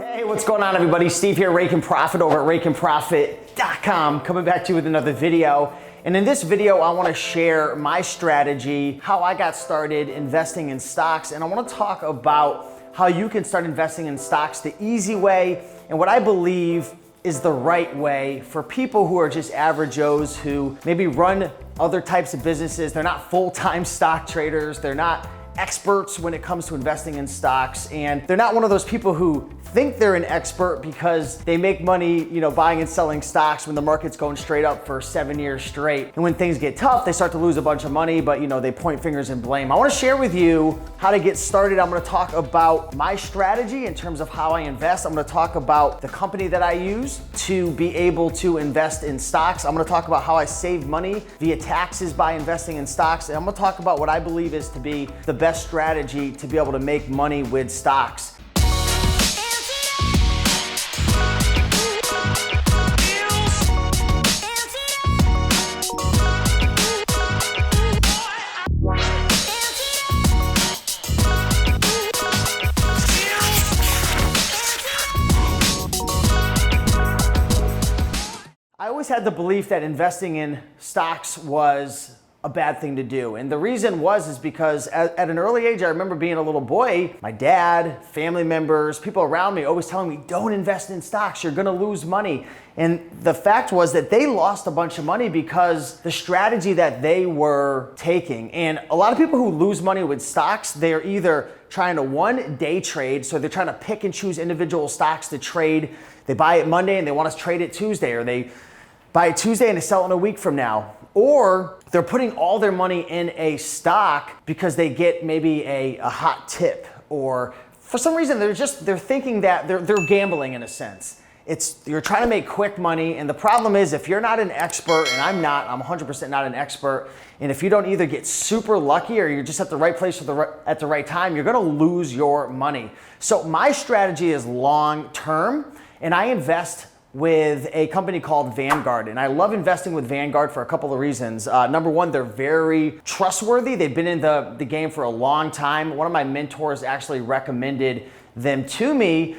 Hey, what's going on, everybody? Steve here, Raiken Profit over at RaikenProfit.com, coming back to you with another video. And in this video, I want to share my strategy, how I got started investing in stocks, and I want to talk about how you can start investing in stocks the easy way and what I believe is the right way for people who are just average Joes who maybe run other types of businesses. They're not full-time stock traders. They're not experts when it comes to investing in stocks, and they're not one of those people who think they're an expert because they make money, buying and selling stocks when the market's going straight up for 7 years straight. And when things get tough, they start to lose a bunch of money, but they point fingers and blame. I want to share with you how to get started. I'm going to talk about my strategy in terms of how I invest. I'm going to talk about the company that I use to be able to invest in stocks. I'm going to talk about how I save money via taxes by investing in stocks. And I'm going to talk about what I believe is to be the best strategy to be able to make money with stocks. I always had the belief that investing in stocks was a bad thing to do. And the reason is because at an early age, I remember being a little boy, my dad, family members, people around me always telling me, don't invest in stocks, you're gonna lose money. And the fact was that they lost a bunch of money because the strategy that they were taking. And a lot of people who lose money with stocks, they're either trying to day trade, so they're trying to pick and choose individual stocks to trade. They buy it Monday and they want to trade it Tuesday, or they buy it Tuesday and they sell it in a week from now. Or they're putting all their money in a stock because they get maybe a hot tip, or for some reason they're thinking that they're gambling in a sense. You're trying to make quick money, and the problem is if you're not an expert, and I'm 100% not an expert, and if you don't either get super lucky or you're just at the right place at the right time, you're gonna lose your money. So my strategy is long term, and I invest with a company called Vanguard. And I love investing with Vanguard for a couple of reasons. Number one, they're very trustworthy. They've been in the game for a long time. One of my mentors actually recommended them to me,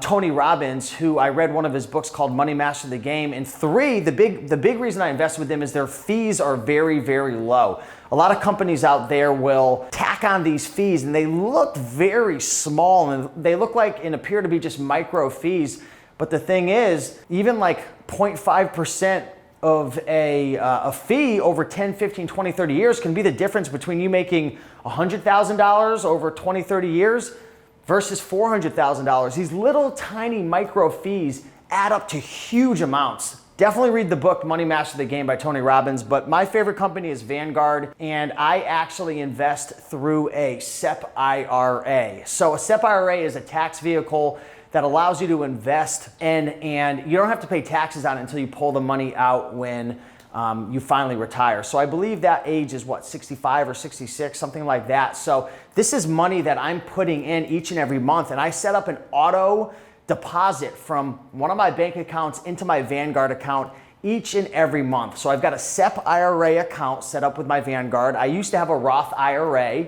Tony Robbins, who I read one of his books called Money Master the Game. And three, the big reason I invest with them is their fees are very, very low. A lot of companies out there will tack on these fees and they look very small and they look like and appear to be just micro fees. But the thing is, even like 0.5% of a fee over 10, 15, 20, 30 years can be the difference between you making $100,000 over 20, 30 years versus $400,000. These little tiny micro fees add up to huge amounts. Definitely read the book Money Master the Game by Tony Robbins, but my favorite company is Vanguard, and I actually invest through a SEP IRA. So a SEP IRA is a tax vehicle that allows you to invest in, and you don't have to pay taxes on it until you pull the money out when you finally retire. So I believe that age is 65 or 66, something like that. So this is money that I'm putting in each and every month, and I set up an auto deposit from one of my bank accounts into my Vanguard account each and every month. So I've got a SEP IRA account set up with my Vanguard. I used to have a Roth IRA,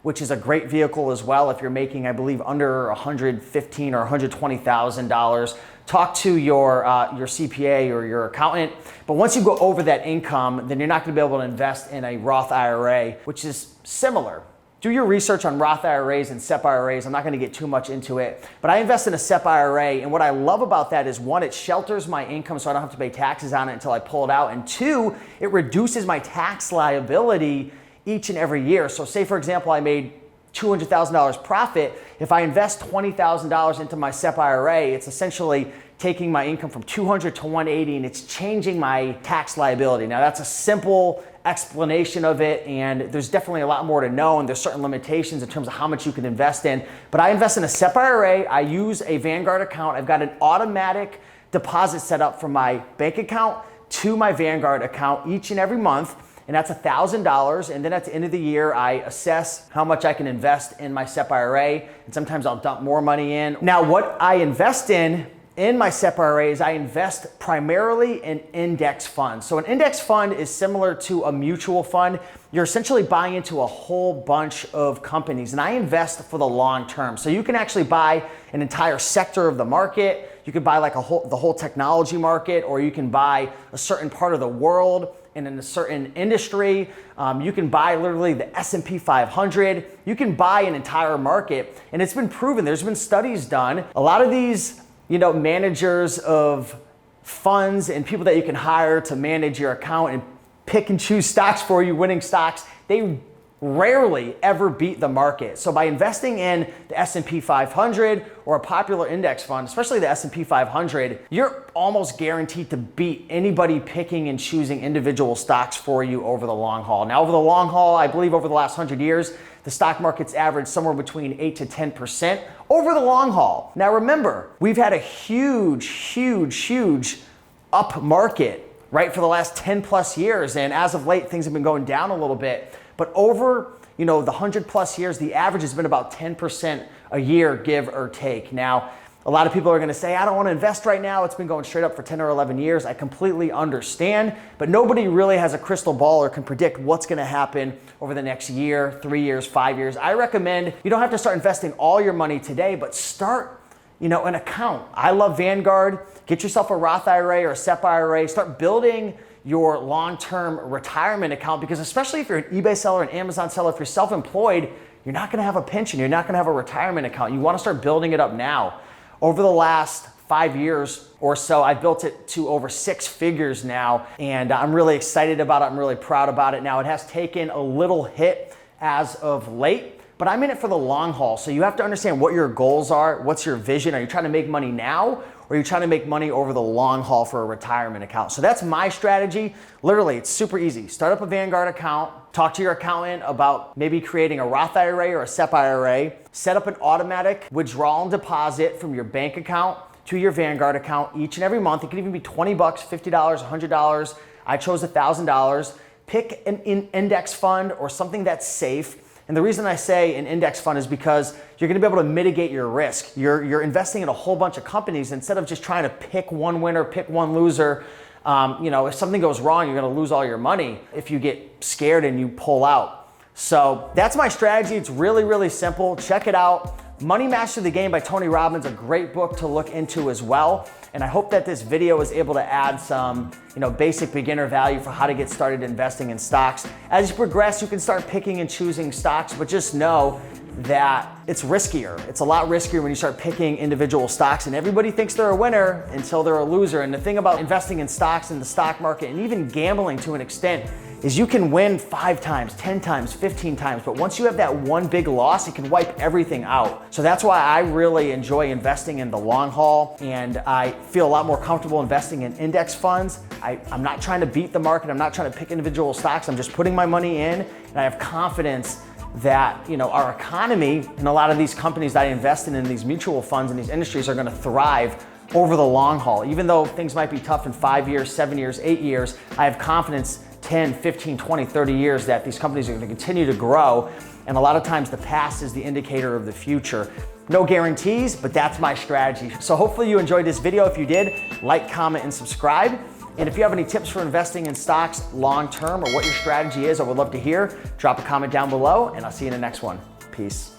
which is a great vehicle as well if you're making, I believe, under $115,000 or $120,000. Talk to your CPA or your accountant. But once you go over that income, then you're not going to be able to invest in a Roth IRA, which is similar. Do your research on Roth IRAs and SEP IRAs. I'm not going to get too much into it, but I invest in a SEP IRA, and what I love about that is, one, it shelters my income so I don't have to pay taxes on it until I pull it out, and two, it reduces my tax liability each and every year. So say, for example, I made $200,000 profit. If I invest $20,000 into my SEP IRA, it's essentially taking my income from 200 to 180, and it's changing my tax liability. Now that's a simple explanation of it, and there's definitely a lot more to know, and there's certain limitations in terms of how much you can invest in. But I invest in a SEP IRA. I use a Vanguard account. I've got an automatic deposit set up from my bank account to my Vanguard account each and every month. And that's $1,000. And then at the end of the year, I assess how much I can invest in my SEP IRA. And sometimes I'll dump more money in. Now, what I invest in in my SEP IRAs, I invest primarily in index funds. So an index fund is similar to a mutual fund. You're essentially buying into a whole bunch of companies, and I invest for the long term. So you can actually buy an entire sector of the market. You could buy like the whole technology market, or you can buy a certain part of the world and in a certain industry. You can buy literally the S&P 500. You can buy an entire market, and it's been proven. There's been studies done. A lot of these, managers of funds and people that you can hire to manage your account and pick and choose stocks for you, winning stocks, they rarely ever beat the market. So by investing in the S&P 500 or a popular index fund, especially the S&P 500, you're almost guaranteed to beat anybody picking and choosing individual stocks for you over the long haul. Now, over the long haul, I believe over the last 100 years, the stock market's averaged somewhere between 8 to 10% over the long haul. Now remember, we've had a huge up market, right, for the last 10 plus years. And as of late, things have been going down a little bit. But over, the 100 plus years, the average has been about 10% a year, give or take. Now, a lot of people are gonna say, I don't wanna invest right now. It's been going straight up for 10 or 11 years. I completely understand, but nobody really has a crystal ball or can predict what's gonna happen over the next year, 3 years, 5 years. I recommend you don't have to start investing all your money today, but start an account. I love Vanguard. Get yourself a Roth IRA or a SEP IRA. Start building your long-term retirement account, because especially if you're an eBay seller, an Amazon seller, if you're self-employed, you're not gonna have a pension. You're not gonna have a retirement account. You wanna start building it up now. Over the last 5 years or so, I built it to over 6 figures now, and I'm really excited about it. I'm really proud about it. Now, it has taken a little hit as of late, but I'm in it for the long haul. So you have to understand what your goals are. What's your vision? Are you trying to make money now, or are you trying to make money over the long haul for a retirement account? So that's my strategy. Literally, it's super easy. Start up a Vanguard account, talk to your accountant about maybe creating a Roth IRA or a SEP IRA, set up an automatic withdrawal and deposit from your bank account to your Vanguard account each and every month. It can even be $20, $50, $100. I chose $1,000. Pick an index fund or something that's safe. And the reason I say an index fund is because you're gonna be able to mitigate your risk. You're investing in a whole bunch of companies instead of just trying to pick one winner, pick one loser. If something goes wrong, you're gonna lose all your money if you get scared and you pull out. So that's my strategy. It's really simple. Check it out. Money Master the Game by Tony Robbins, a great book to look into as well. And I hope that this video was able to add some, basic beginner value for how to get started investing in stocks. As you progress, you can start picking and choosing stocks, but just know that it's riskier. It's a lot riskier when you start picking individual stocks, and everybody thinks they're a winner until they're a loser. And the thing about investing in stocks in the stock market, and even gambling to an extent, is you can win 5 times, 10 times, 15 times, but once you have that one big loss, it can wipe everything out. So that's why I really enjoy investing in the long haul, and I feel a lot more comfortable investing in index funds. I'm not trying to beat the market. I'm not trying to pick individual stocks. I'm just putting my money in, and I have confidence that our economy and a lot of these companies that I invest in these mutual funds and these industries are gonna thrive over the long haul. Even though things might be tough in 5 years, 7 years, 8 years, I have confidence 10, 15, 20, 30 years that these companies are gonna continue to grow. And a lot of times the past is the indicator of the future. No guarantees, but that's my strategy. So hopefully you enjoyed this video. If you did, like, comment, and subscribe. And if you have any tips for investing in stocks long-term or what your strategy is, I would love to hear. Drop a comment down below, and I'll see you in the next one. Peace.